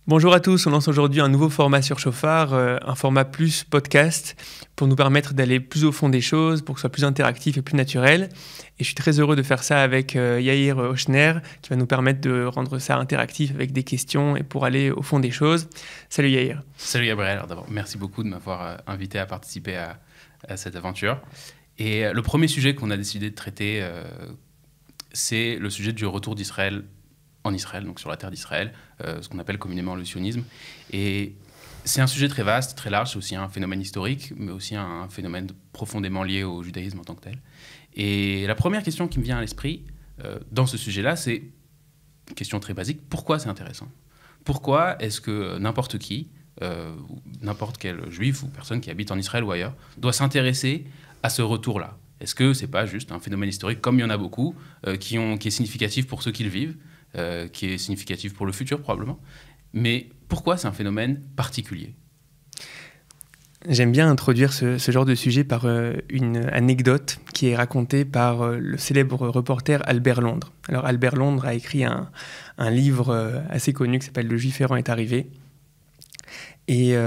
Bonjour à tous, on lance aujourd'hui un nouveau format sur Chauffard, un format plus podcast pour nous permettre d'aller plus au fond des choses, pour que ce soit plus interactif et plus naturel. Et je suis très heureux de faire ça avec Yair Ochner qui va nous permettre de rendre ça interactif avec des questions et pour aller au fond des choses. Salut Yair. Salut Gabriel, alors d'abord merci beaucoup de m'avoir invité à participer à cette aventure. Et le premier sujet qu'on a décidé de traiter, c'est le sujet du retour d'Israël en Israël, donc sur la terre d'Israël, ce qu'on appelle communément le sionisme. Et c'est un sujet très vaste, très large, c'est aussi un phénomène historique, mais aussi un phénomène profondément lié au judaïsme en tant que tel. Et la première question qui me vient à l'esprit dans ce sujet-là, c'est une question très basique, pourquoi c'est intéressant ? Pourquoi est-ce que n'importe qui, n'importe quel juif ou personne qui habite en Israël ou ailleurs, doit s'intéresser à ce retour-là ? Est-ce que c'est pas juste un phénomène historique, comme il y en a beaucoup, qui est significatif pour ceux qui le vivent, qui est significatif pour le futur probablement. Mais pourquoi c'est un phénomène particulier ? J'aime bien introduire ce genre de sujet par une anecdote qui est racontée par le célèbre reporter Albert Londres. Alors Albert Londres a écrit un livre assez connu qui s'appelle « Le Juif errant est arrivé ». Et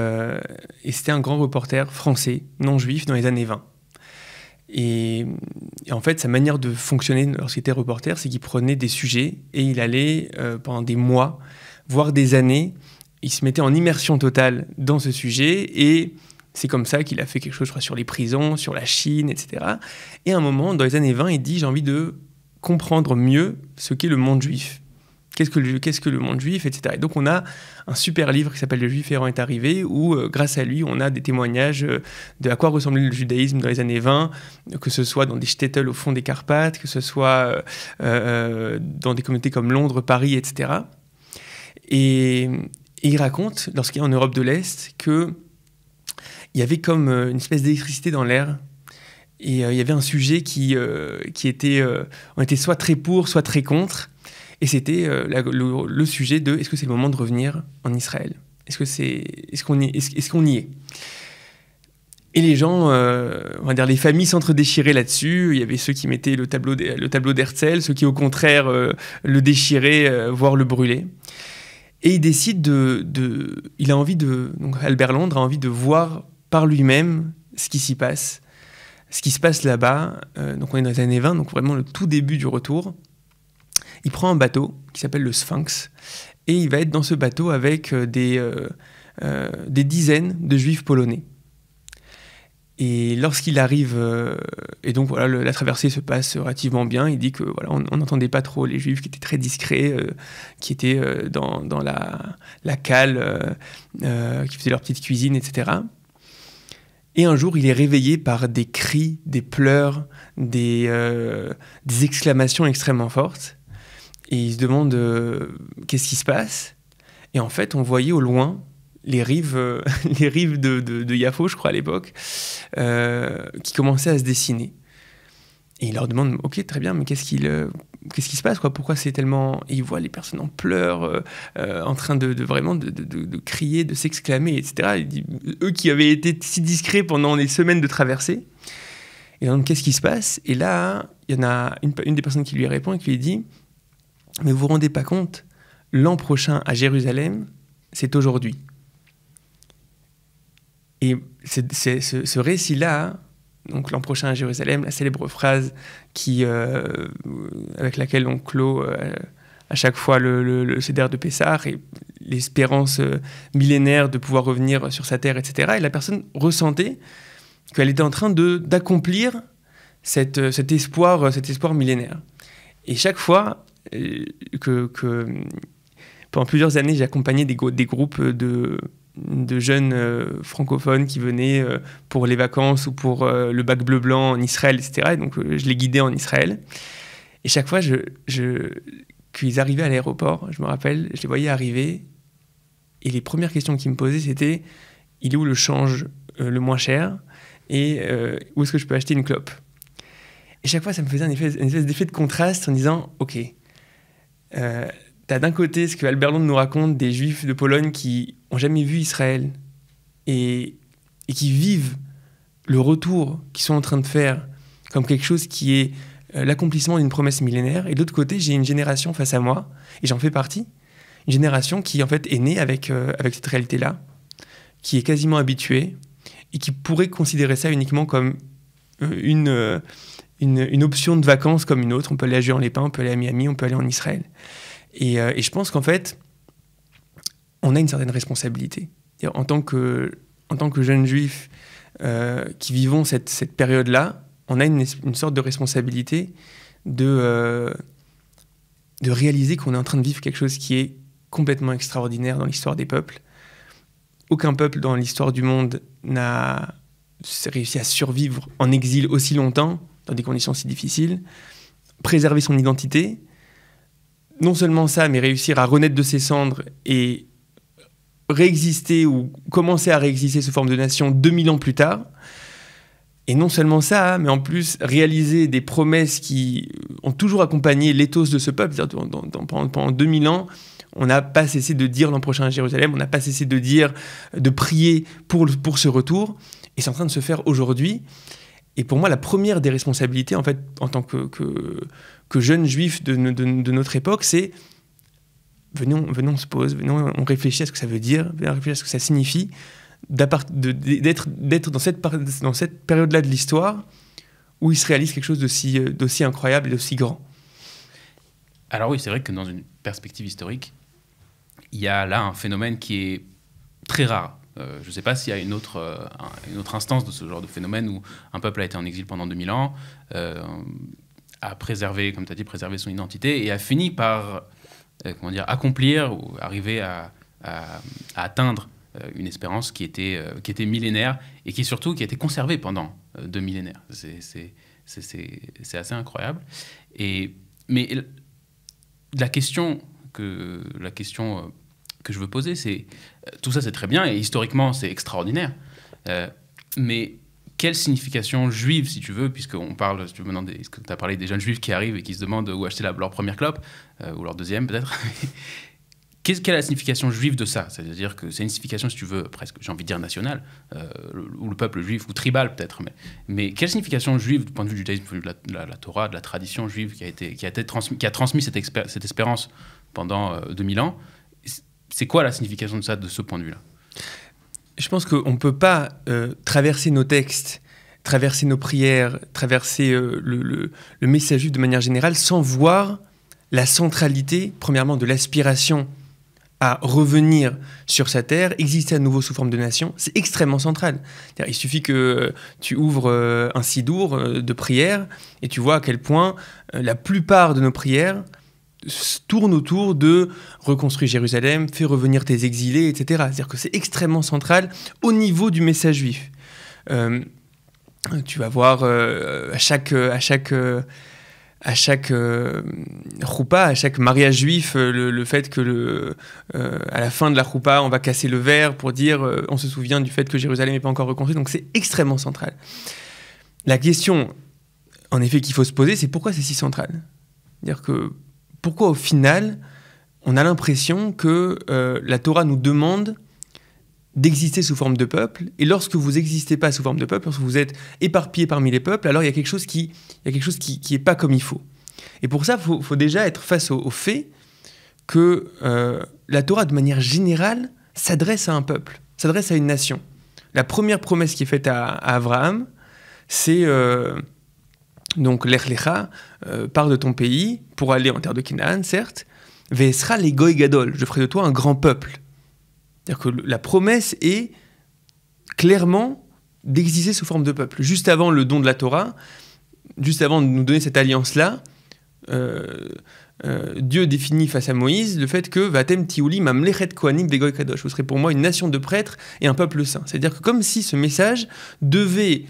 c'était un grand reporter français, non juif, dans les années 20. Et en fait, sa manière de fonctionner lorsqu'il était reporter, c'est qu'il prenait des sujets et il allait pendant des mois, voire des années, il se mettait en immersion totale dans ce sujet et c'est comme ça qu'il a fait quelque chose, je crois, sur les prisons, sur la Chine, etc. Et à un moment, dans les années 20, il dit « j'ai envie de comprendre mieux ce qu'est le monde juif ». Qu'est-ce que le monde juif, etc. Et donc on a un super livre qui s'appelle « Le Juif errant est arrivé » où, grâce à lui, on a des témoignages de à quoi ressemblait le judaïsme dans les années 20, que ce soit dans des shtetl au fond des Carpates, que ce soit dans des communautés comme Londres, Paris, etc. Et il raconte, lorsqu'il est en Europe de l'Est, qu'il y avait comme une espèce d'électricité dans l'air. Et il y avait un sujet qui était... on était soit très pour, soit très contre. Et c'était le sujet de est-ce que c'est le moment de revenir en Israël ? Est-ce qu'on y est ? Et les gens, on va dire les familles s'entre-déchiraient là-dessus. Il y avait ceux qui mettaient le tableau d'Herzl, ceux qui au contraire le déchiraient, voire le brûlaient. Et il décide donc Albert Londres a envie de voir par lui-même ce qui s'y passe. Ce qui se passe là-bas, donc on est dans les années 20, donc vraiment le tout début du retour. Il prend un bateau qui s'appelle le Sphinx et il va être dans ce bateau avec des dizaines de juifs polonais. Et lorsqu'il arrive, et donc voilà, la traversée se passe relativement bien, il dit que voilà, on n'entendait pas trop les juifs qui étaient très discrets, qui étaient dans la cale, qui faisaient leur petite cuisine, etc. Et un jour, il est réveillé par des cris, des pleurs, des exclamations extrêmement fortes. Et il se demande qu'est-ce qui se passe. Et en fait, on voyait au loin les rives de Yafo, je crois, à l'époque, qui commençaient à se dessiner. Et il leur demande, ok, très bien, mais qu'est-ce qui se passe, quoi ? Pourquoi c'est tellement... Et il voit les personnes en pleurs, en train de crier, de s'exclamer, etc. Il dit, eux qui avaient été si discrets pendant les semaines de traversée. Et donc, qu'est-ce qui se passe ? Et là, il y en a une des personnes qui lui répond et qui lui dit... Mais vous vous rendez pas compte, l'an prochain à Jérusalem, c'est aujourd'hui. Et ce récit-là, donc l'an prochain à Jérusalem, la célèbre phrase avec laquelle on clôt à chaque fois le Seder de Pessah et l'espérance millénaire de pouvoir revenir sur sa terre, etc. Et la personne ressentait qu'elle était en train d'accomplir cet espoir millénaire. Et chaque fois... que pendant plusieurs années, j'ai accompagné des groupes de jeunes francophones qui venaient pour les vacances ou pour le bac bleu-blanc en Israël, etc. Et donc, je les guidais en Israël. Et chaque fois qu'ils arrivaient à l'aéroport, je me rappelle, je les voyais arriver et les premières questions qu'ils me posaient, c'était « Il est où le change le moins cher ? Et où est-ce que je peux acheter une clope ?» Et chaque fois, ça me faisait une espèce d'effet de contraste en disant « Ok, t'as d'un côté ce que Albert Londres nous raconte des Juifs de Pologne qui n'ont jamais vu Israël et qui vivent le retour qu'ils sont en train de faire comme quelque chose qui est l'accomplissement d'une promesse millénaire. Et de l'autre côté, j'ai une génération face à moi, et j'en fais partie, une génération qui en fait est née avec cette réalité-là, qui est quasiment habituée et qui pourrait considérer ça uniquement comme une option de vacances comme une autre. On peut aller à Juan-les-Pins, on peut aller à Miami, on peut aller en Israël. Et je pense qu'en fait, on a une certaine responsabilité. En tant que jeunes juifs qui vivons cette période-là, on a une sorte de responsabilité de réaliser qu'on est en train de vivre quelque chose qui est complètement extraordinaire dans l'histoire des peuples. Aucun peuple dans l'histoire du monde n'a réussi à survivre en exil aussi longtemps, dans des conditions si difficiles, préserver son identité, non seulement ça, mais réussir à renaître de ses cendres et réexister ou commencer à réexister sous forme de nation 2000 ans plus tard. Et non seulement ça, mais en plus réaliser des promesses qui ont toujours accompagné l'éthos de ce peuple. Pendant 2000 ans, on n'a pas cessé de dire l'an prochain à Jérusalem, on n'a pas cessé de prier pour ce retour. Et c'est en train de se faire aujourd'hui. Et pour moi, la première des responsabilités, en fait, en tant que jeunes juifs de notre époque, c'est venons, on se pose, venons, on réfléchit à ce que ça veut dire, venons réfléchir à ce que ça signifie, d'être dans cette période-là de l'histoire où il se réalise quelque chose d'aussi incroyable et d'aussi grand. Alors oui, c'est vrai que dans une perspective historique, il y a là un phénomène qui est très rare. Je ne sais pas s'il y a une autre instance de ce genre de phénomène où un peuple a été en exil pendant 2000 ans, a préservé, comme tu as dit, préservé son identité et a fini par accomplir ou arriver à atteindre une espérance qui était millénaire et qui surtout qui a été conservée pendant 2 millénaires. C'est assez incroyable. Mais la question que je veux poser, c'est tout ça c'est très bien et historiquement c'est extraordinaire, mais quelle signification juive, si tu veux, puisqu'on parle, si tu veux, maintenant tu as parlé des jeunes juifs qui arrivent et qui se demandent où acheter leur première clope, ou leur deuxième peut-être. Quelle est la signification juive de ça? C'est-à-dire que c'est une signification, si tu veux, presque, j'ai envie de dire nationale, ou le peuple juif, ou tribal peut-être. Mais quelle signification juive, du point de vue du judaïsme, du point de vue de la Torah, de la tradition juive qui a transmis cette espérance pendant 2000 ans? C'est quoi la signification de ça, de ce point de vue-là? Je pense qu'on ne peut pas traverser nos textes, traverser nos prières, traverser le message juif de manière générale sans voir la centralité, premièrement, de l'aspiration à revenir sur sa terre, exister à nouveau sous forme de nation. C'est extrêmement central. Il suffit que tu ouvres un sidour de prière et tu vois à quel point la plupart de nos prières tournent autour de reconstruire Jérusalem, faire revenir tes exilés, etc. C'est-à-dire que c'est extrêmement central au niveau du message juif. Tu vas voir à chaque choupa, à chaque mariage juif, le fait que à la fin de la choupa, on va casser le verre pour dire on se souvient du fait que Jérusalem n'est pas encore reconstruite. Donc c'est extrêmement central. La question, en effet, qu'il faut se poser, c'est pourquoi c'est si central. C'est-à-dire que pourquoi au final, on a l'impression que la Torah nous demande d'exister sous forme de peuple, et lorsque vous n'existez pas sous forme de peuple, lorsque vous êtes éparpillé parmi les peuples, alors il y a quelque chose qui est pas comme il faut. Et pour ça, faut déjà être face au fait que la Torah, de manière générale, s'adresse à un peuple, s'adresse à une nation. La première promesse qui est faite à Abraham, c'est donc Lech Lecha, pars de ton pays pour aller en terre de Canaan, certes, Ve'esra le goy gadol, je ferai de toi un grand peuple. C'est-à-dire que la promesse est clairement d'exister sous forme de peuple. Juste avant le don de la Torah, juste avant de nous donner cette alliance-là, Dieu définit face à Moïse le fait que Vatem tiuli mamlechet kohanim vegoy kadosh. Vous serez pour moi une nation de prêtres et un peuple saint. C'est-à-dire que comme si ce message devait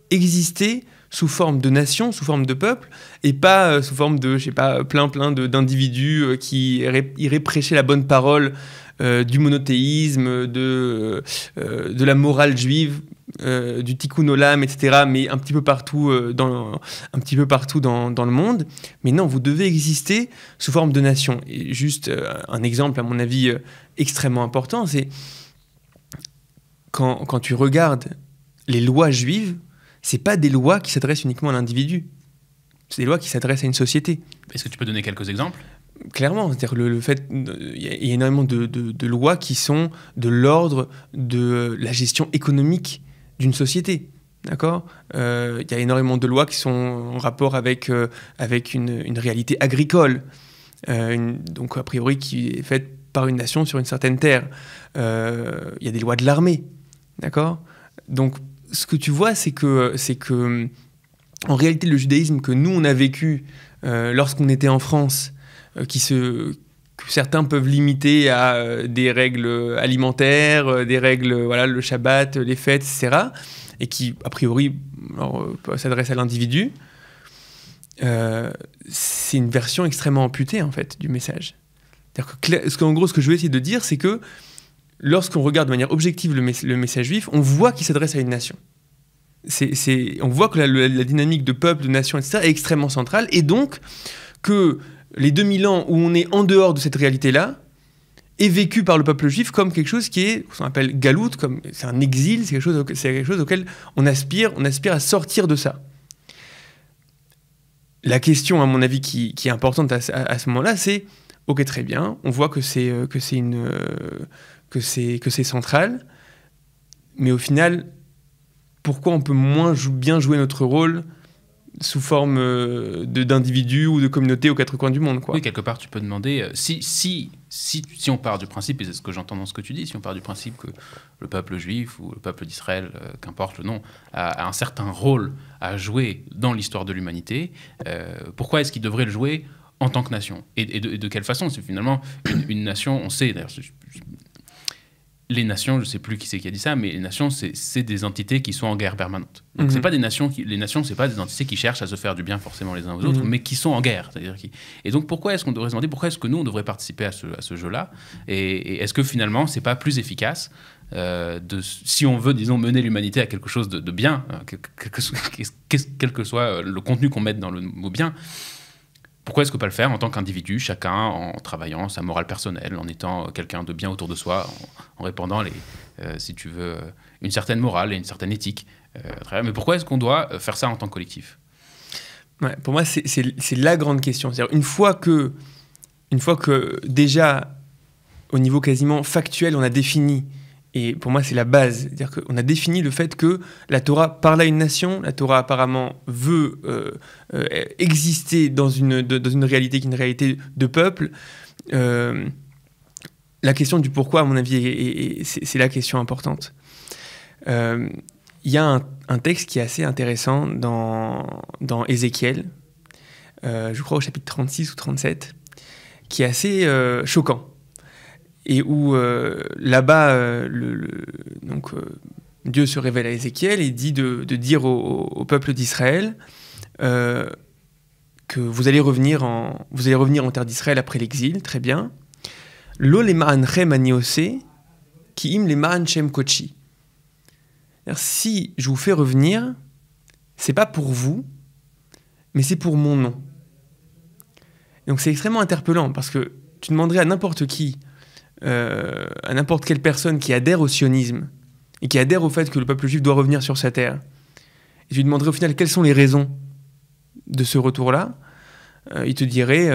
exister sous forme de nation, sous forme de peuple, et pas sous forme de, je sais pas, plein d'individus qui iraient prêcher la bonne parole du monothéisme, de la morale juive, du tikkun olam, etc., mais un petit peu partout dans le monde. Mais non, vous devez exister sous forme de nation. Et juste un exemple, à mon avis, extrêmement important, c'est quand tu regardes les lois juives, c'est pas des lois qui s'adressent uniquement à l'individu. C'est des lois qui s'adressent à une société. Est-ce que tu peux donner quelques exemples ? Clairement, c'est-à-dire le fait, il y a énormément de lois qui sont de l'ordre de la gestion économique d'une société. D'accord. Il y a énormément de lois qui sont en rapport avec une réalité agricole, donc a priori qui est faite par une nation sur une certaine terre. Il y a des lois de l'armée. D'accord. Donc ce que tu vois, c'est que en réalité, le judaïsme que nous on a vécu lorsqu'on était en France, que certains peuvent limiter à des règles alimentaires, des règles, voilà, le Shabbat, les fêtes, etc., et qui, a priori, s'adressent à l'individu, c'est une version extrêmement amputée, en fait, du message. En gros, ce que je veux essayer de dire, c'est que lorsqu'on regarde de manière objective le message juif, on voit qu'il s'adresse à une nation. On voit que la dynamique de peuple, de nation, etc., est extrêmement centrale, et donc que les 2000 ans où on est en dehors de cette réalité-là est vécu par le peuple juif comme quelque chose qui est, ce qu'on appelle galout, comme c'est un exil, c'est quelque chose auquel on aspire à sortir de ça. La question, à mon avis, qui est importante à ce moment-là, c'est ok, très bien, on voit que c'est central, mais au final, pourquoi on peut moins bien jouer notre rôle sous forme d'individus ou de communautés aux quatre coins du monde, quoi. Oui, quelque part, tu peux demander, si on part du principe, et c'est ce que j'entends dans ce que tu dis, si on part du principe que le peuple juif ou le peuple d'Israël, qu'importe le nom, a un certain rôle à jouer dans l'histoire de l'humanité, pourquoi est-ce qu'il devrait le jouer en tant que nation ? Et de quelle façon ? C'est finalement une nation, on sait, d'ailleurs, les nations, je ne sais plus qui c'est qui a dit ça, mais les nations, c'est des entités qui sont en guerre permanente. Donc, c'est pas des nations les nations, c'est pas des entités qui cherchent à se faire du bien forcément les uns aux autres, mais qui sont en guerre. C'est-à-dire et donc, pourquoi est-ce qu'on devrait se demander, pourquoi est-ce que nous, on devrait participer à ce jeu-là ? Et est-ce que finalement, c'est pas plus efficace si on veut, disons, mener l'humanité à quelque chose de bien, quel que soit le contenu qu'on mette dans le mot bien, pourquoi est-ce que pas le faire en tant qu'individu, chacun en travaillant sa morale personnelle, en étant quelqu'un de bien autour de soi, en répandant, si tu veux, une certaine morale et une certaine éthique. Mais pourquoi est-ce qu'on doit faire ça en tant que collectif ? Ouais, pour moi, c'est la grande question. C'est-à-dire, une fois que déjà, au niveau quasiment factuel, on a défini, et pour moi c'est la base, c'est-à-dire qu'on a défini le fait que la Torah parle à une nation, la Torah apparemment veut exister dans une réalité qui est une réalité de peuple. La question du pourquoi, à mon avis, c'est la question importante. Il y a un texte qui est assez intéressant dans Ézéchiel, je crois au chapitre 36 ou 37, qui est assez choquant. Et où là-bas, Dieu se révèle à Ézéchiel et dit de dire au peuple d'Israël que vous allez revenir en terre d'Israël après l'exil, très bien. Lo lema'an chem ani oseh, ki im lema'an shem kodeshi. Si je vous fais revenir, c'est pas pour vous, mais c'est pour mon nom. Donc c'est extrêmement interpellant parce que tu demanderais à n'importe qui, à n'importe quelle personne qui adhère au sionisme et qui adhère au fait que le peuple juif doit revenir sur sa terre, et tu lui demanderais au final quelles sont les raisons de ce retour-là, il te dirait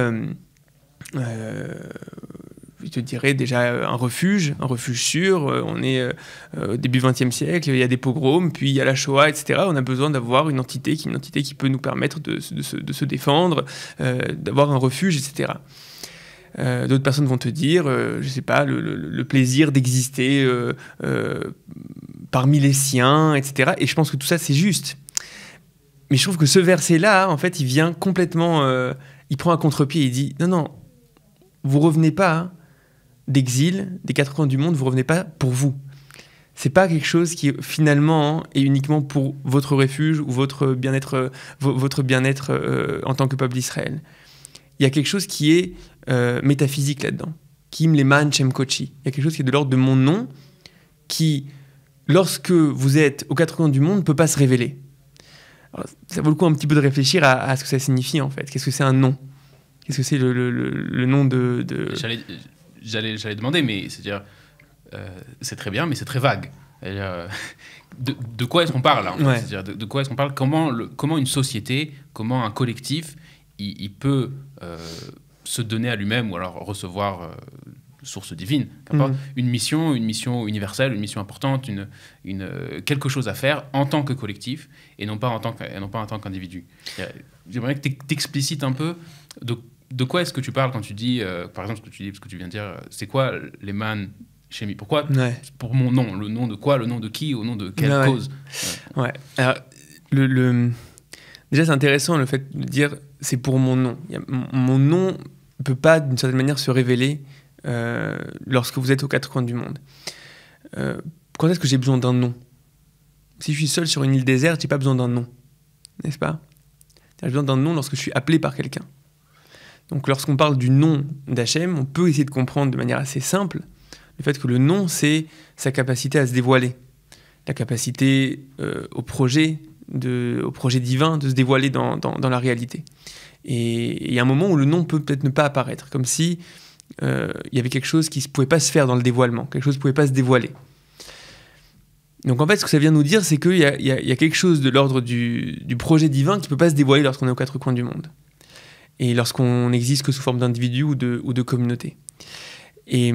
déjà un refuge sûr, on est au début XXe siècle, il y a des pogroms, puis il y a la Shoah, etc. On a besoin d'avoir une entité qui peut nous permettre de se défendre, d'avoir un refuge, etc. D'autres personnes vont te dire, je sais pas, le plaisir d'exister parmi les siens, etc. Et je pense que tout ça, c'est juste. Mais je trouve que ce verset-là, en fait, il vient complètement... il prend un contre-pied, il dit, non, vous revenez pas d'exil, des quatre coins du monde, vous revenez pas pour vous. C'est pas quelque chose qui, finalement, est uniquement pour votre refuge ou votre bien-être en tant que peuple d'Israël. Il y a quelque chose qui est métaphysique là-dedans. Kim leman shem kodeshi. Il y a quelque chose qui est de l'ordre de mon nom, qui, lorsque vous êtes aux quatre coins du monde, ne peut pas se révéler. Alors, ça vaut le coup un petit peu de réfléchir à ce que ça signifie, en fait. Qu'est-ce que c'est un nom ? Qu'est-ce que c'est le nom de... J'allais demander, mais c'est-à-dire, c'est très bien, mais c'est très vague. De quoi est-ce qu'on parle là, en fait ? Ouais. C'est-à-dire, de quoi est-ce qu'on parle ? Comment une société, comment un collectif, il peut se donner à lui-même ou alors recevoir source divine, une mission universelle, une mission importante, quelque chose à faire en tant que collectif et non pas en tant qu'individu. J'aimerais que tu explicites un peu de quoi est-ce que tu parles quand tu dis, par exemple, ce que tu viens de dire, c'est quoi l'Eman Shemi? Pourquoi pour mon nom? Le nom de quoi? Le nom de qui? Au nom de quelle cause? Ouais. Alors, déjà, c'est intéressant le fait de dire c'est pour mon nom. Mon nom ne peut pas, d'une certaine manière, se révéler lorsque vous êtes aux quatre coins du monde. Quand est-ce que j'ai besoin d'un nom? Si je suis seul sur une île déserte, j'ai pas besoin d'un nom, n'est-ce pas? J'ai besoin d'un nom lorsque je suis appelé par quelqu'un. Donc lorsqu'on parle du nom d'Hachem, on peut essayer de comprendre de manière assez simple le fait que le nom, c'est sa capacité à se dévoiler, la capacité au projet divin de se dévoiler dans la réalité. Et il y a un moment où le nom peut peut-être ne pas apparaître, comme si il y avait quelque chose qui ne pouvait pas se faire dans le dévoilement, quelque chose qui ne pouvait pas se dévoiler. Donc en fait, ce que ça vient nous dire, c'est qu'il y a quelque chose de l'ordre du projet divin qui ne peut pas se dévoiler lorsqu'on est aux quatre coins du monde. Et lorsqu'on n'existe que sous forme d'individu ou de communauté. Et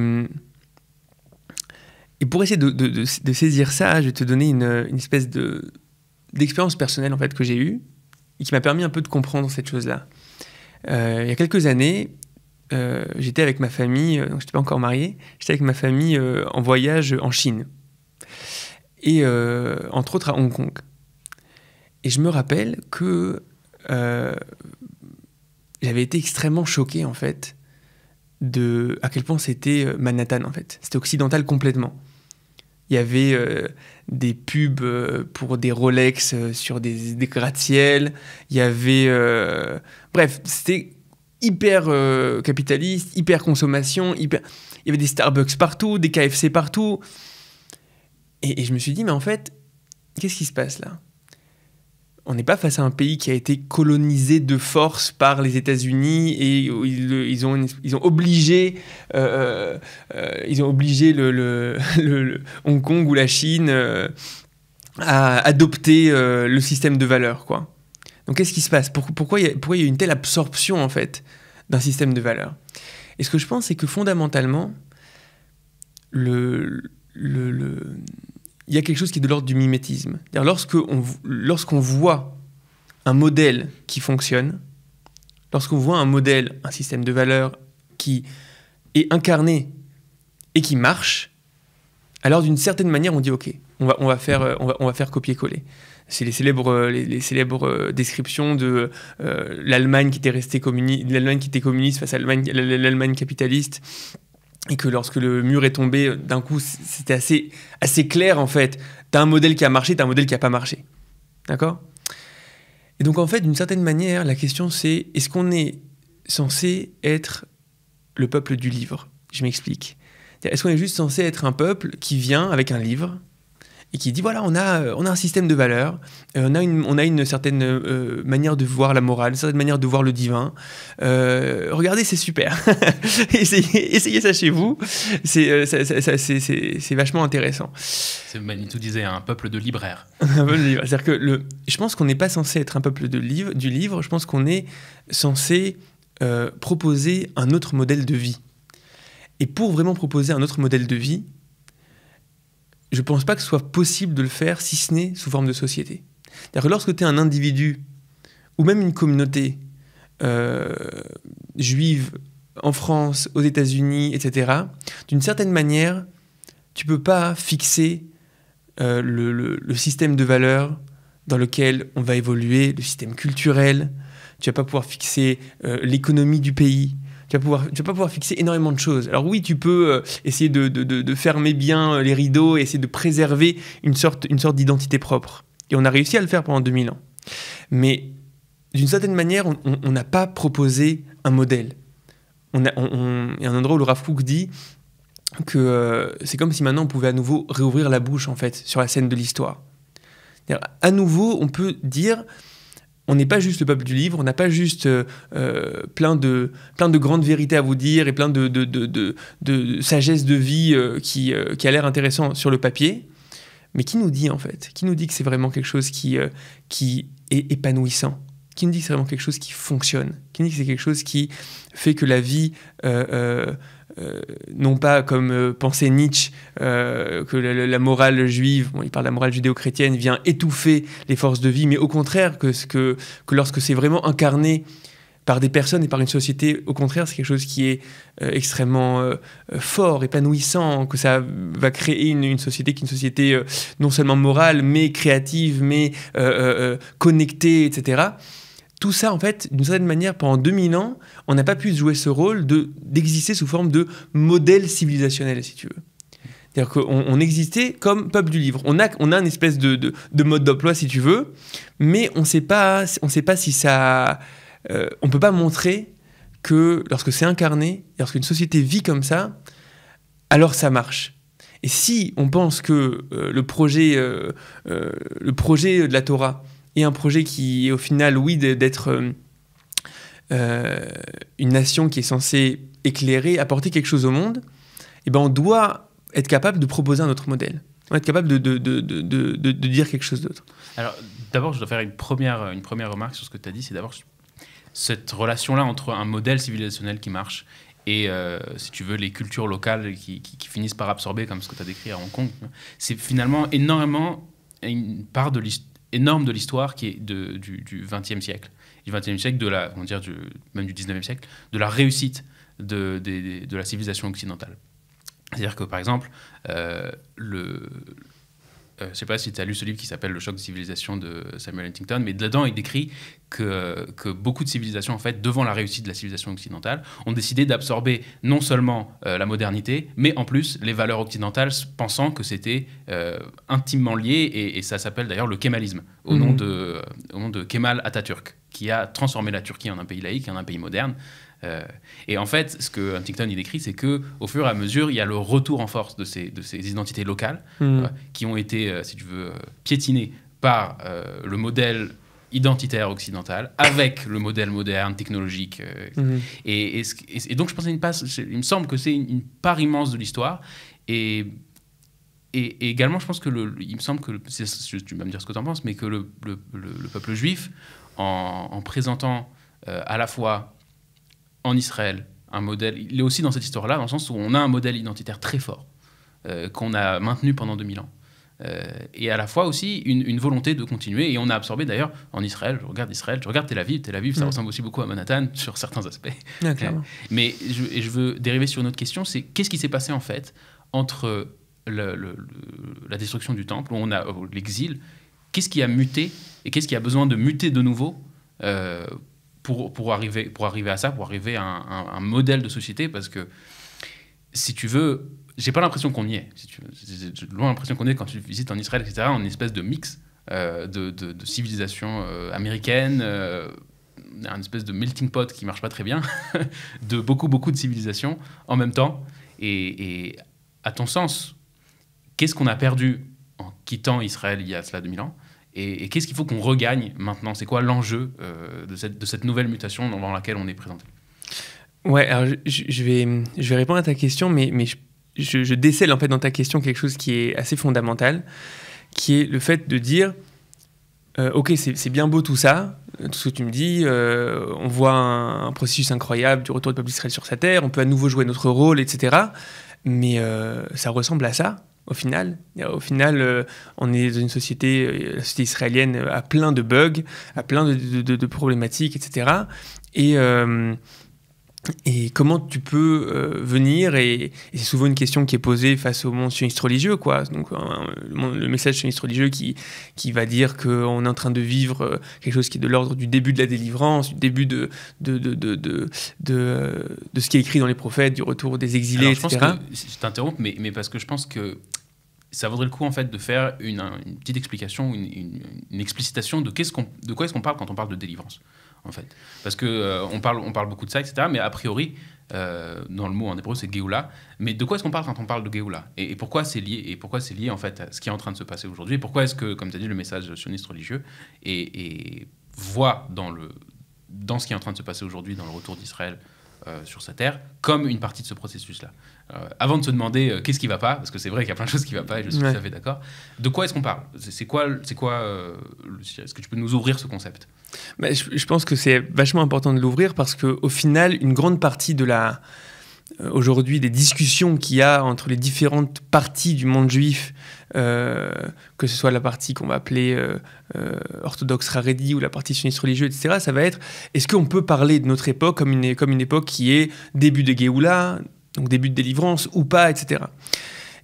pour essayer de saisir ça, je vais te donner une espèce d'expérience personnelle en fait, que j'ai eue et qui m'a permis un peu de comprendre cette chose-là. Il y a quelques années, j'étais avec ma famille, donc je n'étais pas encore marié, j'étais avec ma famille en voyage en Chine. Et entre autres à Hong Kong. Et je me rappelle que j'avais été extrêmement choqué en fait à quel point c'était Manhattan en fait. C'était occidental complètement. Il y avait des pubs pour des Rolex sur des gratte-ciel. Il y avait... bref, c'était hyper capitaliste, hyper consommation, Il y avait des Starbucks partout, des KFC partout. Et je me suis dit, mais en fait, qu'est-ce qui se passe là? On n'est pas face à un pays qui a été colonisé de force par les États-Unis et ils ont obligé le Hong Kong ou la Chine à adopter le système de valeurs, quoi. Donc qu'est-ce qui se passe? Pourquoi il y a une telle absorption en fait d'un système de valeurs? Et ce que je pense, c'est que fondamentalement, il y a quelque chose qui est de l'ordre du mimétisme. Lorsqu'on voit un modèle qui fonctionne, lorsqu'on voit un système de valeurs qui est incarné et qui marche, alors d'une certaine manière, on dit OK, on va faire copier-coller. C'est les célèbres descriptions de l'Allemagne qui était communiste face à l'Allemagne capitaliste. Et que lorsque le mur est tombé, d'un coup, c'était assez clair, en fait. T'as un modèle qui a marché, t'as un modèle qui n'a pas marché. D'accord? Et donc, en fait, d'une certaine manière, la question, c'est est-ce qu'on est censé être le peuple du livre? Je m'explique. Est-ce qu'on est juste censé être un peuple qui vient avec un livre et qui dit, voilà, on a un système de valeurs, on a une certaine manière de voir la morale, une certaine manière de voir le divin. Regardez, c'est super. essayez ça chez vous. C'est vachement intéressant. C'est Manitou disait, un peuple de libraires. C'est-à-dire que je pense qu'on n'est pas censé être un peuple du livre, je pense qu'on est censé proposer un autre modèle de vie. Et pour vraiment proposer un autre modèle de vie, je ne pense pas que ce soit possible de le faire si ce n'est sous forme de société. C'est-à-dire que lorsque tu es un individu, ou même une communauté juive en France, aux États-Unis, etc., d'une certaine manière, tu ne peux pas fixer le système de valeurs dans lequel on va évoluer, le système culturel, tu ne vas pas pouvoir fixer l'économie du pays. Tu vas pas pouvoir fixer énormément de choses. Alors oui, tu peux essayer de fermer bien les rideaux et essayer de préserver une sorte d'identité propre. Et on a réussi à le faire pendant 2000 ans. Mais d'une certaine manière, on n'a pas proposé un modèle. Il y a un endroit où le Rav Kook dit que c'est comme si maintenant on pouvait à nouveau réouvrir la bouche en fait, sur la scène de l'histoire. À nouveau, on peut dire... On n'est pas juste le peuple du livre, on n'a pas juste plein de grandes vérités à vous dire et plein de sagesse de vie qui a l'air intéressant sur le papier, mais qui nous dit en fait, qui nous dit que c'est vraiment quelque chose qui est épanouissant, qui nous dit que c'est vraiment quelque chose qui fonctionne, qui nous dit que c'est quelque chose qui fait que la vie, non pas comme pensait Nietzsche, que la morale juive, bon, il parle de la morale judéo-chrétienne, vient étouffer les forces de vie, mais au contraire, que lorsque c'est vraiment incarné par des personnes et par une société, au contraire, c'est quelque chose qui est extrêmement fort, épanouissant, que ça va créer une société qui est une société non seulement morale, mais créative, mais connectée, etc. Tout ça, en fait, d'une certaine manière, pendant 2000 ans, on n'a pas pu jouer ce rôle d'exister sous forme de modèle civilisationnel, si tu veux. C'est-à-dire qu'on existait comme peuple du livre. On a une espèce de mode d'emploi, si tu veux, mais on ne sait pas si ça... on ne peut pas montrer que lorsque c'est incarné, lorsqu'une société vit comme ça, alors ça marche. Et si on pense que le projet de la Torah est un projet qui est au final, oui, d'être une nation qui est censée éclairer, apporter quelque chose au monde, eh ben on doit être capable de proposer un autre modèle. On doit être capable de dire quelque chose d'autre. Alors, d'abord, je dois faire une première remarque sur ce que tu as dit. C'est d'abord cette relation-là entre un modèle civilisationnel qui marche et, si tu veux, les cultures locales qui finissent par absorber, comme ce que tu as décrit à Hong Kong. C'est finalement une part énorme de l'histoire qui est du XXe siècle. Du XXe siècle, même du XIXe siècle, de la réussite de la civilisation occidentale. C'est-à-dire que, par exemple, je ne sais pas si tu as lu ce livre qui s'appelle « Le choc de civilisation » de Samuel Huntington, mais dedans, il décrit que beaucoup de civilisations, en fait, devant la réussite de la civilisation occidentale, ont décidé d'absorber non seulement la modernité, mais en plus les valeurs occidentales, pensant que c'était intimement lié, et ça s'appelle d'ailleurs le kémalisme, au nom de Kemal Atatürk, qui a transformé la Turquie en un pays laïque, en un pays moderne. Et en fait, ce que Huntington il décrit, c'est qu'au fur et à mesure, il y a le retour en force de ces identités locales qui ont été, si tu veux, piétinées par le modèle identitaire occidental avec le modèle moderne, technologique. Et donc, je pense il me semble que c'est une part immense de l'histoire. Et également, je pense que il me semble que, tu vas me dire ce que tu en penses, mais que le peuple juif, en présentant à la fois en Israël un modèle, il est aussi dans cette histoire-là, dans le sens où on a un modèle identitaire très fort qu'on a maintenu pendant 2000 ans. Et à la fois aussi une volonté de continuer. Et on a absorbé d'ailleurs en Israël, je regarde Tel Aviv, ça ressemble aussi beaucoup à Manhattan sur certains aspects. Ah, mais je veux dériver sur une autre question, c'est qu'est-ce qui s'est passé en fait entre la destruction du temple, où on a l'exil, qu'est-ce qui a muté et qu'est-ce qui a besoin de muter de nouveau pour arriver à ça, pour arriver à un modèle de société, parce que si tu veux, j'ai pas l'impression qu'on y est. J'ai loin l'impression qu'on est quand tu visites en Israël, etc., en une espèce de mix de civilisation américaine, un espèce de melting pot qui marche pas très bien, de beaucoup de civilisations en même temps. Et à ton sens, qu'est-ce qu'on a perdu en quittant Israël il y a cela 2000 ans ? Et qu'est-ce qu'il faut qu'on regagne maintenant ? C'est quoi l'enjeu de cette nouvelle mutation dans laquelle on est présenté ? Ouais, alors je vais répondre à ta question, mais je décèle en fait dans ta question quelque chose qui est assez fondamental, qui est le fait de dire ok, c'est bien beau tout ça, tout ce que tu me dis, on voit un processus incroyable du retour du peuple d'Israël sur sa terre, on peut à nouveau jouer notre rôle, etc. Mais ça ressemble à ça. Au final, on est dans une société, la société israélienne a plein de bugs, a plein de problématiques, etc. Et comment tu peux venir, et c'est souvent une question qui est posée face au monde sioniste religieux, quoi. Donc, le message sioniste religieux qui va dire qu'on est en train de vivre quelque chose qui est de l'ordre du début de la délivrance, du début de ce qui est écrit dans les prophètes, du retour des exilés, alors, etc. Je t'interromps, mais parce que je pense que ça vaudrait le coup en fait de faire une petite explication, une explicitation de quoi est-ce qu'on parle quand on parle de délivrance, en fait. Parce que on parle beaucoup de ça, etc. Mais a priori, dans le mot en hébreu, c'est Géoula. Mais de quoi est-ce qu'on parle quand on parle de Géoula, et pourquoi c'est lié en fait à ce qui est en train de se passer aujourd'hui, et pourquoi est-ce que, comme tu as dit, le message sioniste religieux voit dans ce qui est en train de se passer aujourd'hui, dans le retour d'Israël sur sa terre, comme une partie de ce processus-là. Avant de se demander qu'est-ce qui ne va pas, parce que c'est vrai qu'il y a plein de choses qui ne vont pas, et je suis tout à fait d'accord, de quoi est-ce qu'on parle? Est-ce que tu peux nous ouvrir ce concept? Je pense que c'est vachement important de l'ouvrir parce qu'au final, une grande partie de aujourd'hui des discussions qu'il y a entre les différentes parties du monde juif, que ce soit la partie qu'on va appeler orthodoxe Haredi ou la partie sioniste religieux, etc., ça va être, est-ce qu'on peut parler de notre époque comme une époque qui est début de Géoula, donc début de délivrance ou pas, etc.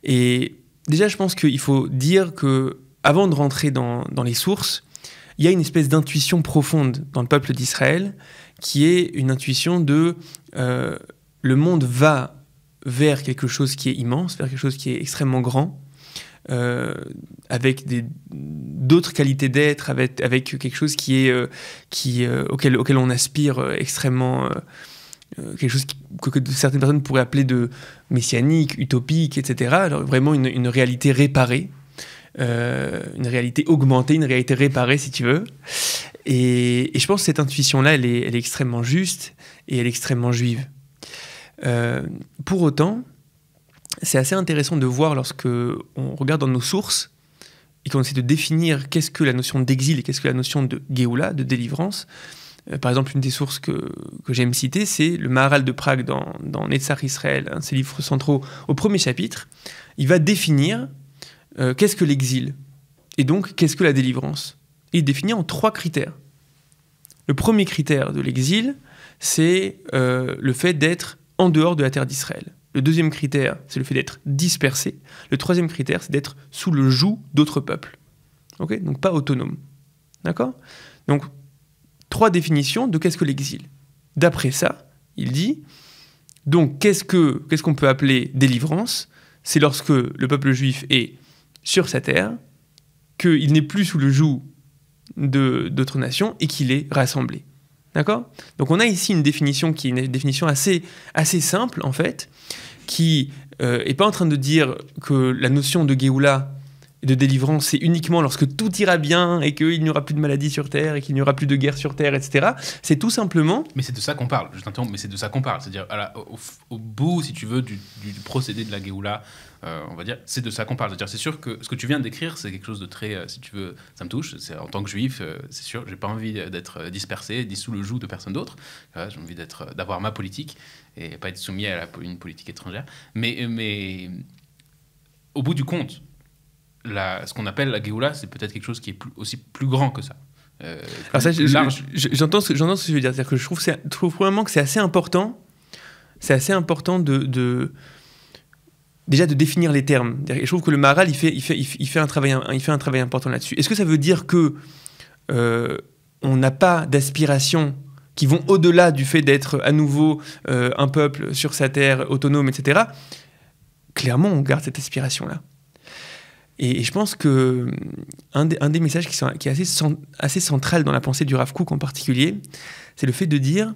Et déjà, je pense qu'il faut dire que avant de rentrer dans les sources, il y a une espèce d'intuition profonde dans le peuple d'Israël qui est une intuition de le monde va vers quelque chose qui est immense, vers quelque chose qui est extrêmement grand, avec d'autres qualités d'être, avec quelque chose auquel on aspire extrêmement, quelque chose que certaines personnes pourraient appeler de messianique, utopique, etc. Alors vraiment une réalité réparée, une réalité augmentée, une réalité réparée si tu veux. Et je pense que cette intuition-là, elle est extrêmement juste et elle est extrêmement juive. Pour autant, c'est assez intéressant de voir lorsque on regarde dans nos sources et qu'on essaie de définir qu'est-ce que la notion d'exil et qu'est-ce que la notion de Géoula, de délivrance. Par exemple, une des sources que j'aime citer, c'est le Maharal de Prague dans Netzach Israël, un de ses livres centraux, au premier chapitre. Il va définir qu'est-ce que l'exil et donc qu'est-ce que la délivrance. Et il définit en 3 critères. Le premier critère de l'exil, c'est le fait d'être en dehors de la terre d'Israël. Le deuxième critère, c'est le fait d'être dispersé. Le troisième critère, c'est d'être sous le joug d'autres peuples. Okay ? Donc pas autonome. D'accord ? Donc, 3 définitions de qu'est-ce que l'exil. D'après ça, il dit, donc qu'est-ce qu'on peut appeler délivrance? C'est lorsque le peuple juif est sur sa terre, qu'il n'est plus sous le joug d'autres nations et qu'il est rassemblé. D'accord? Donc on a ici une définition qui est une définition assez simple, en fait, qui n'est pas en train de dire que la notion de Géoula et de délivrance, c'est uniquement lorsque tout ira bien et qu'il n'y aura plus de maladies sur Terre et qu'il n'y aura plus de guerre sur Terre, etc. C'est tout simplement... Mais c'est de ça qu'on parle, je t'interromps, mais c'est de ça qu'on parle. C'est-à-dire, au bout, si tu veux, du procédé de la Géoula, on va dire, c'est de ça qu'on parle. C'est-à-dire, c'est sûr que ce que tu viens de décrire, c'est quelque chose de très, si tu veux, ça me touche. En tant que juif, c'est sûr, j'ai pas envie d'être dispersé, sous le joug de personne d'autre. J'ai envie d'avoir ma politique et pas être soumis à une politique étrangère. Mais au bout du compte, ce qu'on appelle la Géoula, c'est peut-être quelque chose qui est aussi plus grand que ça. Alors ça, j'entends ce que tu veux dire. C'est-à-dire que je trouve vraiment que c'est assez important. C'est assez important déjà de définir les termes. Et je trouve que le Maharal, il fait un travail important là-dessus. Est-ce que ça veut dire que on n'a pas d'aspirations qui vont au-delà du fait d'être à nouveau un peuple sur sa terre, autonome, etc. Clairement, on garde cette aspiration-là. Et je pense que un des messages qui est assez central dans la pensée du Rav Kook en particulier, c'est le fait de dire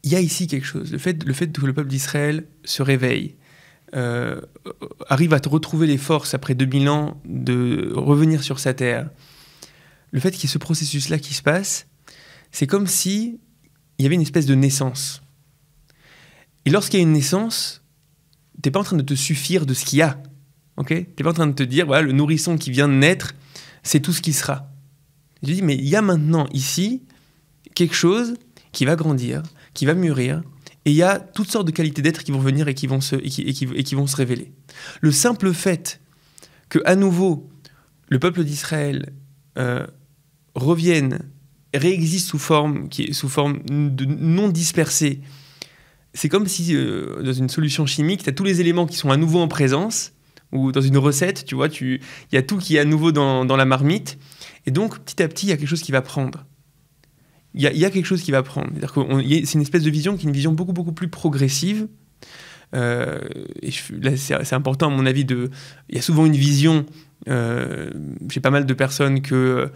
il y a ici quelque chose, le fait que le peuple d'Israël se réveille, arrive à retrouver les forces après 2000 ans de revenir sur sa terre. Le fait qu'il y ait ce processus-là qui se passe, c'est comme si il y avait une espèce de naissance. Et lorsqu'il y a une naissance, t'es pas en train de te suffire de ce qu'il y a. Okay, tu n'es pas en train de te dire, voilà, le nourrisson qui vient de naître, c'est tout ce qui sera. Je dis, mais il y a maintenant ici quelque chose qui va grandir, qui va mûrir, et il y a toutes sortes de qualités d'être qui vont venir et qui vont se révéler. Le simple fait que, à nouveau, le peuple d'Israël revienne, réexiste sous forme de non dispersée, c'est comme si, dans une solution chimique, tu as tous les éléments qui sont à nouveau en présence, ou dans une recette, tu vois, il y a tout qui est à nouveau dans la marmite, et donc petit à petit, il y a quelque chose qui va prendre. Il y a quelque chose qui va prendre. C'est-à-dire que c'est une espèce de vision qui est une vision beaucoup, beaucoup plus progressive. Là, c'est important, à mon avis, il y a souvent une vision, chez pas mal de personnes, que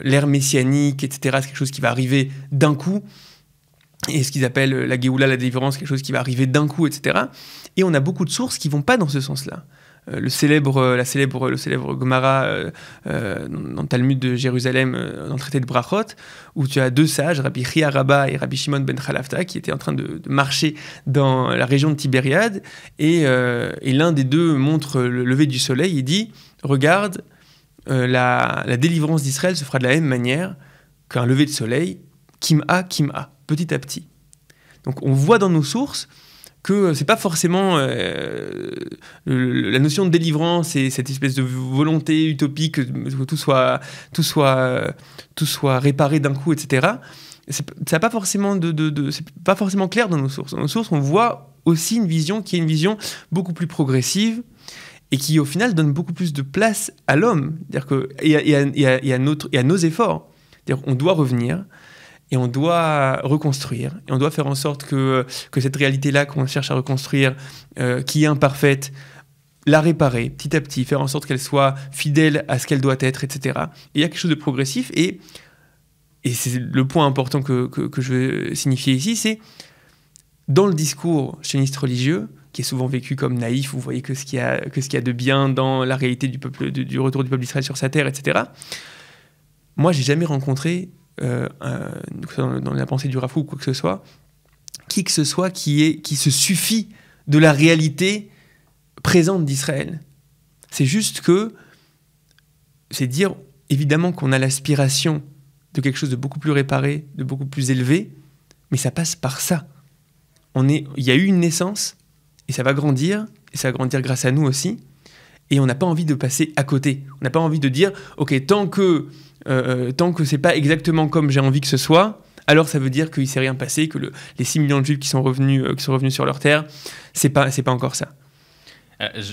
l'ère messianique, etc., c'est quelque chose qui va arriver d'un coup. et ce qu'ils appellent la Géoula, la délivrance, quelque chose qui va arriver d'un coup, etc. Et on a beaucoup de sources qui ne vont pas dans ce sens-là. Le célèbre Gemara dans le Talmud de Jérusalem, dans le traité de Brachot, où tu as deux sages, Rabbi Chia Rabba et Rabbi Shimon ben Chalafta, qui étaient en train de marcher dans la région de Tibériade, et l'un des deux montre le lever du soleil et dit « Regarde, la délivrance d'Israël se fera de la même manière qu'un lever de soleil, kim'a, petit à petit. » Donc on voit dans nos sources que c'est pas forcément la notion de délivrance et cette espèce de volonté utopique que tout soit réparé d'un coup, etc. C'est pas forcément c'est pas forcément clair dans nos sources. Dans nos sources, on voit aussi une vision qui est une vision beaucoup plus progressive et qui au final donne beaucoup plus de place à l'homme, c'est-à-dire que et à nos efforts. C'est-à-dire on doit revenir. Et on doit reconstruire, et on doit faire en sorte que cette réalité-là qu'on cherche à reconstruire, qui est imparfaite, la réparer petit à petit, faire en sorte qu'elle soit fidèle à ce qu'elle doit être, etc. Et il y a quelque chose de progressif, et c'est le point important que je veux signifier ici, c'est dans le discours sioniste religieux, qui est souvent vécu comme naïf, vous voyez que ce qu'il y a de bien dans la réalité du retour du peuple d'Israël sur sa terre, etc. Moi, j'ai jamais rencontré dans la pensée du Rav ou quoi que ce soit, qui se suffit de la réalité présente d'Israël. C'est juste que c'est dire évidemment qu'on a l'aspiration de quelque chose de beaucoup plus réparé, de beaucoup plus élevé, mais ça passe par ça. Il y a eu une naissance et ça va grandir, et ça va grandir grâce à nous aussi, et on n'a pas envie de passer à côté. On n'a pas envie de dire ok, tant que c'est pas exactement comme j'ai envie que ce soit, alors ça veut dire qu'il s'est rien passé, que les 6 millions de Juifs qui sont revenus sur leur terre, c'est pas encore ça.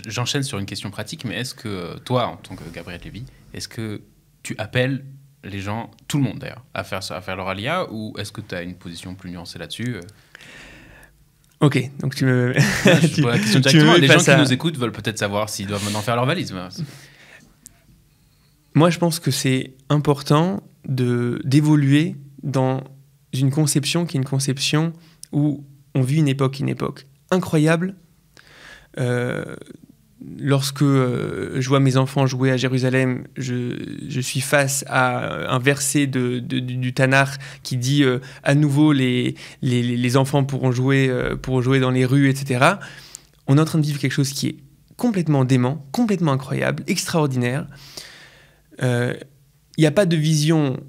J'enchaîne sur une question pratique, mais est-ce que toi, en tant que Gabriel Lévy, est-ce que tu appelles les gens, tout le monde d'ailleurs, à faire leur alia, ou est-ce que tu as une position plus nuancée là-dessus? Ok, donc tu me... Je pose la question directement. Les gens qui nous écoutent veulent peut-être savoir s'ils doivent maintenant faire leur valise. Moi, je pense que c'est important d'évoluer dans une conception qui est une conception où on vit une époque incroyable. Lorsque je vois mes enfants jouer à Jérusalem, je suis face à un verset du Tanakh qui dit à nouveau les enfants pourront jouer dans les rues, etc. On est en train de vivre quelque chose qui est complètement dément, complètement incroyable, extraordinaire. Il n'y a pas de vision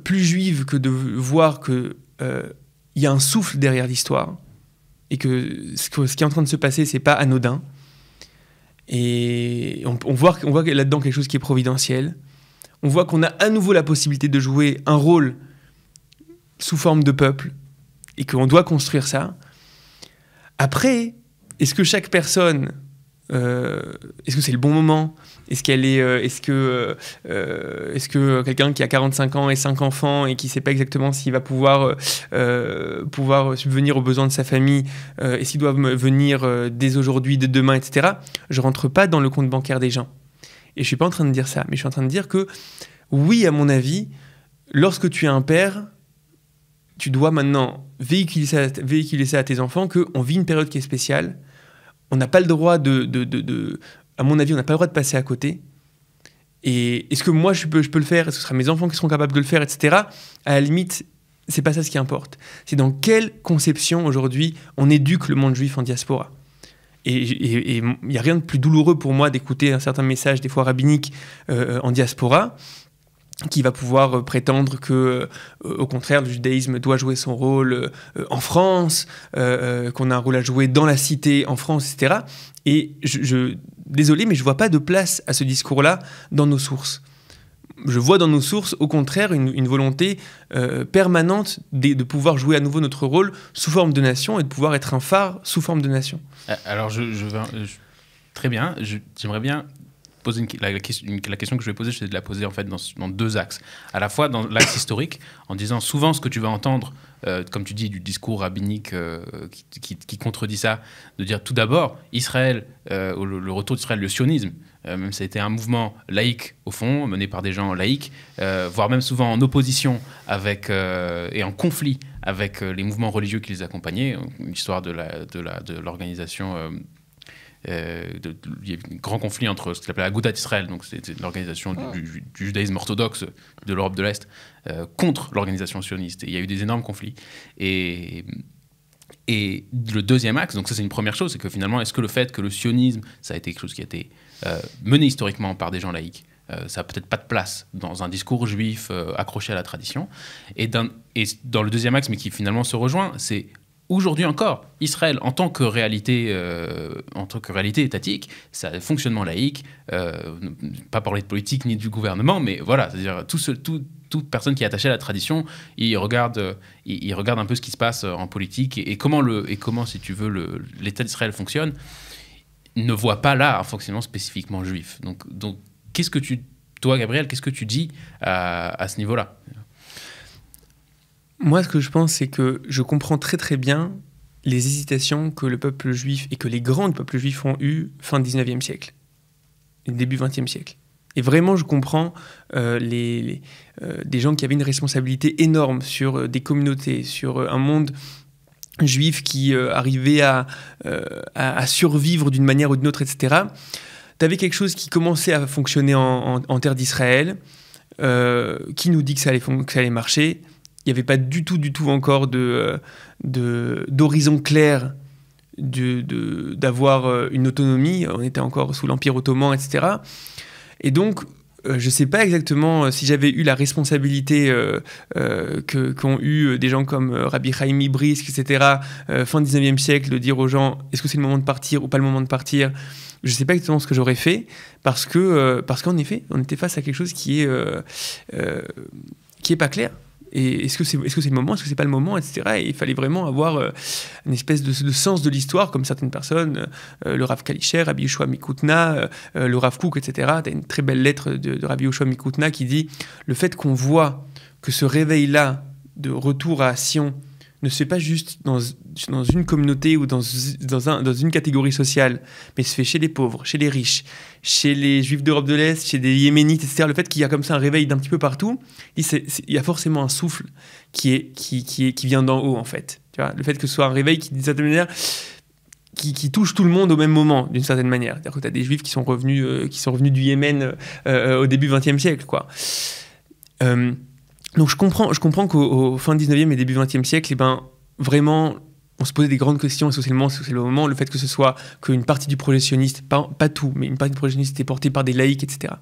plus juive que de voir qu'il y a un souffle derrière l'histoire et que ce qui est en train de se passer, c'est pas anodin. Et on voit là-dedans quelque chose qui est providentiel. On voit qu'on a à nouveau la possibilité de jouer un rôle sous forme de peuple et qu'on doit construire ça. Après, est-ce que chaque personne... est-ce que c'est le bon moment? Est-ce que quelqu'un qui a 45 ans et 5 enfants et qui ne sait pas exactement s'il va pouvoir subvenir aux besoins de sa famille, et s'ils doivent venir dès aujourd'hui, dès demain, etc. Je ne rentre pas dans le compte bancaire des gens. Et je ne suis pas en train de dire ça, mais je suis en train de dire que, oui, à mon avis, lorsque tu es un père, tu dois maintenant véhiculer ça à tes enfants, qu'on vit une période qui est spéciale. On n'a pas le droit à mon avis, on n'a pas le droit de passer à côté. Et est-ce que moi, je peux le faire? Est-ce que ce sera mes enfants qui seront capables de le faire, etc. À la limite, c'est pas ça ce qui importe. C'est dans quelle conception, aujourd'hui, on éduque le monde juif en diaspora. Et il n'y a rien de plus douloureux pour moi d'écouter un certain message, des fois rabbinique, en diaspora, qui va pouvoir prétendre que, au contraire, le judaïsme doit jouer son rôle en France, qu'on a un rôle à jouer dans la cité en France, etc. Et désolé, mais je ne vois pas de place à ce discours-là dans nos sources. Je vois dans nos sources, au contraire, une volonté permanente de pouvoir jouer à nouveau notre rôle sous forme de nation et de pouvoir être un phare sous forme de nation. Alors, très bien, j'aimerais bien... la question que je vais poser, je vais la poser en fait dans deux axes. À la fois dans l'axe historique, en disant souvent ce que tu vas entendre, comme tu dis, du discours rabbinique qui contredit ça, de dire tout d'abord, Israël, le retour d'Israël, le sionisme, même ça a été un mouvement laïque au fond, mené par des gens laïques, voire même souvent en opposition et en conflit avec les mouvements religieux qui les accompagnaient, l'histoire de l'organisation. Il y a eu un grand conflit entre ce qu'on appelle la Agudat Israël, donc c'est l'organisation du judaïsme orthodoxe de l'Europe de l'Est, contre l'organisation sioniste. Et il y a eu des énormes conflits. Et le deuxième axe, donc ça c'est une première chose, c'est que finalement, est-ce que le fait que le sionisme, ça a été quelque chose qui a été mené historiquement par des gens laïcs, ça n'a peut-être pas de place dans un discours juif accroché à la tradition. Et dans le deuxième axe, mais qui finalement se rejoint, c'est aujourd'hui encore, Israël, en tant que réalité étatique, ça a un fonctionnement laïque, pas parler de politique ni du gouvernement, mais voilà, c'est-à-dire toute personne qui est attachée à la tradition, il regarde un peu ce qui se passe en politique et comment, si tu veux, l'État d'Israël fonctionne, ne voit pas là un fonctionnement spécifiquement juif. Donc toi, Gabriel, qu'est-ce que tu dis à ce niveau-là ? Moi, ce que je pense, c'est que je comprends très très bien les hésitations que le peuple juif et que les grands du peuple juif ont eues fin 19e siècle, début 20e siècle. Et vraiment, je comprends des gens qui avaient une responsabilité énorme sur des communautés, sur un monde juif qui arrivait à survivre d'une manière ou d'une autre, etc. Tu avais quelque chose qui commençait à fonctionner en terre d'Israël, qui nous dit que ça allait marcher. Il n'y avait pas du tout encore d'horizon clair d'avoir une autonomie. On était encore sous l'Empire ottoman, etc. Et donc, je ne sais pas exactement si j'avais eu la responsabilité qu'ont eu des gens comme Rabbi Chaim Brisk, etc., fin 19e siècle, de dire aux gens « est-ce que c'est le moment de partir ou pas le moment de partir ?» Je ne sais pas exactement ce que j'aurais fait, parce qu'en effet, on était face à quelque chose qui est pas clair. Et est-ce que c'est le moment, est-ce que c'est pas le moment, etc. Et il fallait vraiment avoir une espèce de sens de l'histoire, comme certaines personnes, le Rav Kalischer, Rabbi Yehoshua Mikoutna, le Rav Kook, etc. Tu as une très belle lettre de Rabbi Yehoshua Mikoutna qui dit « Le fait qu'on voit que ce réveil-là de retour à Sion ne se fait pas juste dans une communauté ou dans une catégorie sociale, mais se fait chez les pauvres, chez les riches, chez les Juifs d'Europe de l'Est, chez des Yéménites, etc. Le fait qu'il y a comme ça un réveil d'un petit peu partout, il y a forcément un souffle qui vient d'en haut, en fait. Tu vois, le fait que ce soit un réveil qui, d'une certaine manière, qui touche tout le monde au même moment, d'une certaine manière. C'est-à-dire que tu as des Juifs qui sont revenus du Yémen au début du XXe siècle, quoi. Donc je comprends qu'au fin 19e et début 20e siècle, vraiment, on se posait des grandes questions, essentiellement, c'est le moment, le fait que ce soit qu'une partie du projet sioniste, pas tout, mais une partie du projet sioniste était portée par des laïcs, etc.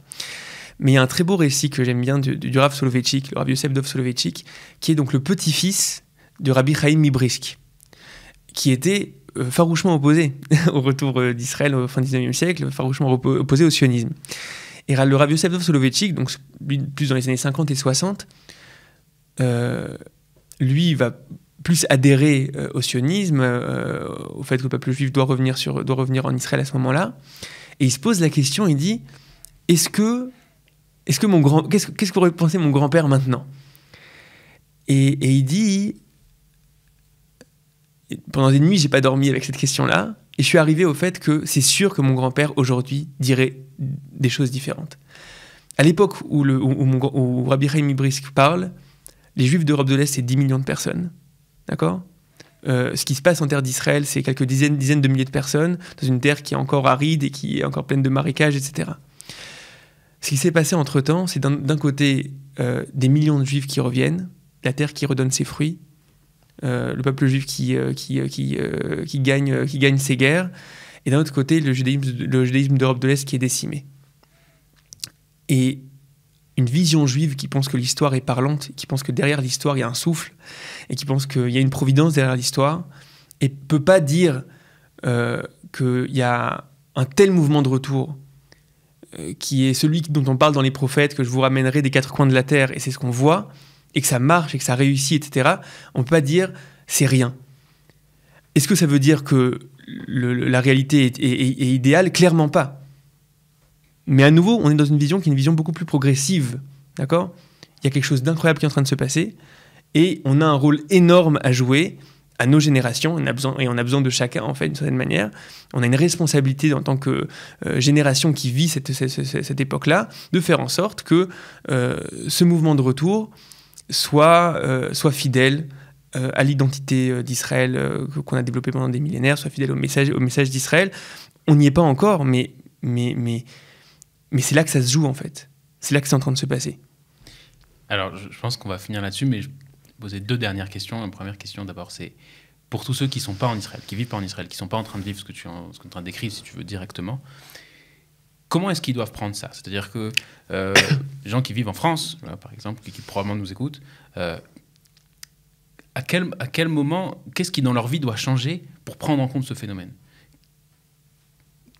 Mais il y a un très beau récit que j'aime bien du Rav Soloveitchik, le Rav Yosef Dov Soloveitchik, qui est donc le petit-fils de Rabbi Chaim Brisk, qui était farouchement opposé au retour d'Israël au fin 19e siècle, farouchement opposé au sionisme. Et le Rav Yosef Dov Soloveitchik, donc plus dans les années 50 et 60, lui, il va plus adhérer au sionisme, au fait que le peuple juif doit revenir en Israël à ce moment-là. Et il se pose la question, il dit, qu'est-ce qu'aurait pensé mon grand-père maintenant ? Et il dit, pendant des nuits, j'ai pas dormi avec cette question-là, et je suis arrivé au fait que c'est sûr que mon grand-père, aujourd'hui, dirait des choses différentes. À l'époque où Rabbi Chaim Brisk parle, les Juifs d'Europe de l'Est, c'est 10 millions de personnes. D'accord ? Ce qui se passe en terre d'Israël, c'est quelques dizaines de milliers de personnes, dans une terre qui est encore aride et qui est encore pleine de marécages, etc. Ce qui s'est passé entre-temps, c'est d'un côté des millions de Juifs qui reviennent, la terre qui redonne ses fruits, le peuple juif qui gagne ses guerres, et d'un autre côté, le judaïsme d'Europe de l'Est qui est décimé. Et une vision juive qui pense que l'histoire est parlante, qui pense que derrière l'histoire, il y a un souffle, et qui pense qu'il y a une providence derrière l'histoire, et ne peut pas dire qu'il y a un tel mouvement de retour, qui est celui dont on parle dans les prophètes, que je vous ramènerai des quatre coins de la terre, et c'est ce qu'on voit, et que ça marche, et que ça réussit, etc. On ne peut pas dire « c'est rien ». Est-ce que ça veut dire que la réalité est idéale ? Clairement pas. Mais à nouveau, on est dans une vision qui est une vision beaucoup plus progressive, d'accord ? Il y a quelque chose d'incroyable qui est en train de se passer, et on a un rôle énorme à jouer à nos générations, on a besoin de chacun, en fait, d'une certaine manière. On a une responsabilité en tant que génération qui vit cette époque-là, de faire en sorte que ce mouvement de retour soit fidèle à l'identité d'Israël qu'on a développée pendant des millénaires, soient fidèles au message d'Israël. On n'y est pas encore, mais c'est là que ça se joue en fait. C'est là que c'est en train de se passer. Alors, je pense qu'on va finir là-dessus, mais je vais poser 2 dernières questions. Une première question d'abord, c'est pour tous ceux qui ne sont pas en Israël, qui vivent pas en Israël, qui ne sont pas en train de vivre ce que tu es en train de décrire, si tu veux, directement, comment est-ce qu'ils doivent prendre ça? C'est-à-dire que les gens qui vivent en France, là, par exemple, qui probablement nous écoutent, à quel moment, qu'est-ce qui dans leur vie doit changer pour prendre en compte ce phénomène?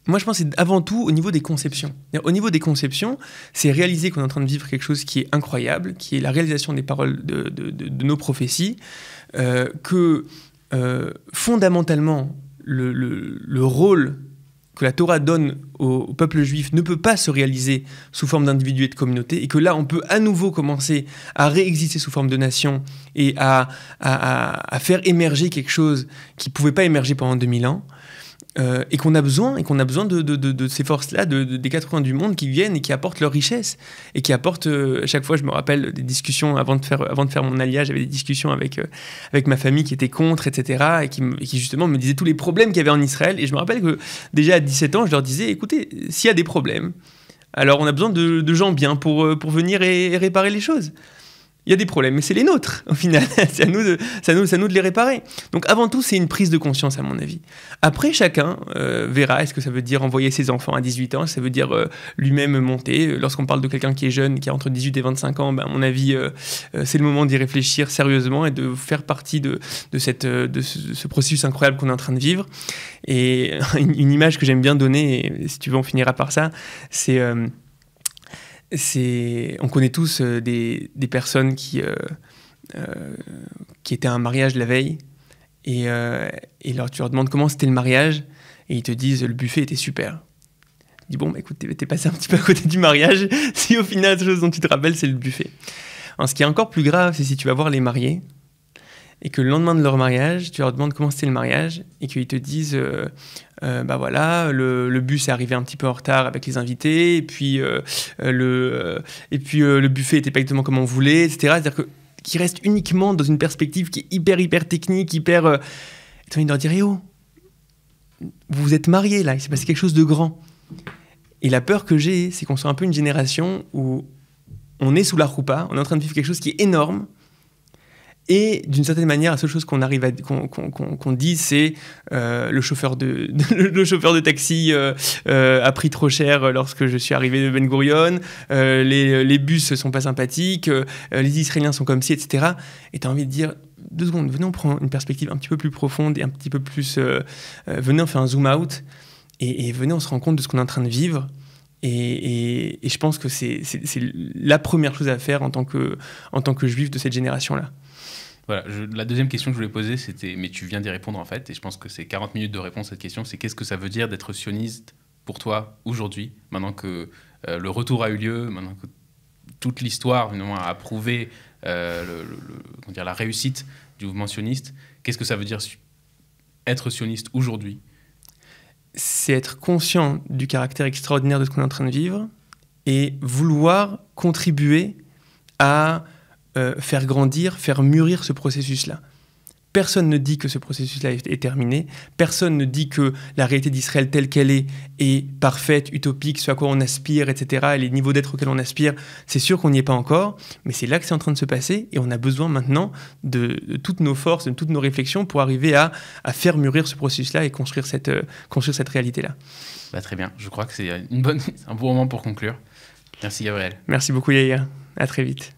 Moi, je pense que c'est avant tout au niveau des conceptions. Au niveau des conceptions, c'est réaliser qu'on est en train de vivre quelque chose qui est incroyable, qui est la réalisation des paroles de nos prophéties, que fondamentalement, le rôle que la Torah donne au peuple juif ne peut pas se réaliser sous forme d'individus et de communautés, et que là, on peut à nouveau commencer à réexister sous forme de nation et à faire émerger quelque chose qui ne pouvait pas émerger pendant 2000 ans. Et qu'on a besoin de ces forces-là, des 4 coins du monde qui viennent et qui apportent leur richesse et qui apportent, à chaque fois je me rappelle des discussions avant de faire mon alliage, j'avais des discussions avec ma famille qui était contre, etc. et qui justement me disaient tous les problèmes qu'il y avait en Israël, et je me rappelle que déjà à 17 ans je leur disais, écoutez, s'il y a des problèmes, alors on a besoin de gens bien pour venir et réparer les choses. Il y a des problèmes, mais c'est les nôtres, au final. C'est à nous de les réparer. Donc, avant tout, c'est une prise de conscience, à mon avis. Après, chacun verra, est-ce que ça veut dire envoyer ses enfants à 18 ans, ça veut dire lui-même monter. Lorsqu'on parle de quelqu'un qui est jeune, qui a entre 18 et 25 ans, ben, à mon avis, c'est le moment d'y réfléchir sérieusement et de faire partie de ce processus incroyable qu'on est en train de vivre. Et une image que j'aime bien donner, et si tu veux, on finira par ça, on connaît tous des personnes qui étaient à un mariage la veille et tu leur demandes comment c'était le mariage et ils te disent le buffet était super. Tu dis bon, bah, écoute, t'es passé un petit peu à côté du mariage si au final la chose dont tu te rappelles c'est le buffet. Alors, ce qui est encore plus grave, c'est si tu vas voir les mariés et que le lendemain de leur mariage, tu leur demandes comment c'était le mariage et qu'ils te disent bah voilà, le bus est arrivé un petit peu en retard avec les invités et puis le buffet était pas exactement comme on voulait, etc. C'est-à-dire qu'ils restent uniquement dans une perspective qui est hyper technique, hyper... tu as envie de leur dire, eh oh, vous vous êtes mariés là, il s'est passé quelque chose de grand. Et la peur que j'ai, c'est qu'on soit un peu une génération où on est sous la roupa, on est en train de vivre quelque chose qui est énorme. Et d'une certaine manière, la seule chose qu'on dit, c'est le chauffeur de taxi a pris trop cher lorsque je suis arrivé de Ben Gurion, les bus sont pas sympathiques, les Israéliens sont comme ci, etc. Et tu as envie de dire, 2 secondes, venez on prend une perspective un petit peu plus profonde et un petit peu plus... venez on fait un zoom out et venez on se rend compte de ce qu'on est en train de vivre. Et je pense que c'est la première chose à faire en tant que juif de cette génération-là. Voilà, la deuxième question que je voulais poser, c'était, mais tu viens d'y répondre en fait, et je pense que c'est 40 minutes de réponse à cette question, c'est qu'est-ce que ça veut dire d'être sioniste pour toi aujourd'hui, maintenant que le retour a eu lieu, maintenant que toute l'histoire finalement, a prouvé la réussite du mouvement sioniste, qu'est-ce que ça veut dire être sioniste aujourd'hui? C'est être conscient du caractère extraordinaire de ce qu'on est en train de vivre et vouloir contribuer à faire grandir, faire mûrir ce processus-là. Personne ne dit que ce processus-là est terminé. Personne ne dit que la réalité d'Israël telle qu'elle est parfaite, utopique, ce à quoi on aspire, etc. Et les niveaux d'être auxquels on aspire, c'est sûr qu'on n'y est pas encore, mais c'est là que c'est en train de se passer et on a besoin maintenant de toutes nos forces, de toutes nos réflexions pour arriver à faire mûrir ce processus-là et construire cette réalité-là. Bah, très bien, je crois que c'est un bon moment pour conclure. Merci Gabriel. Merci beaucoup Yair, à très vite.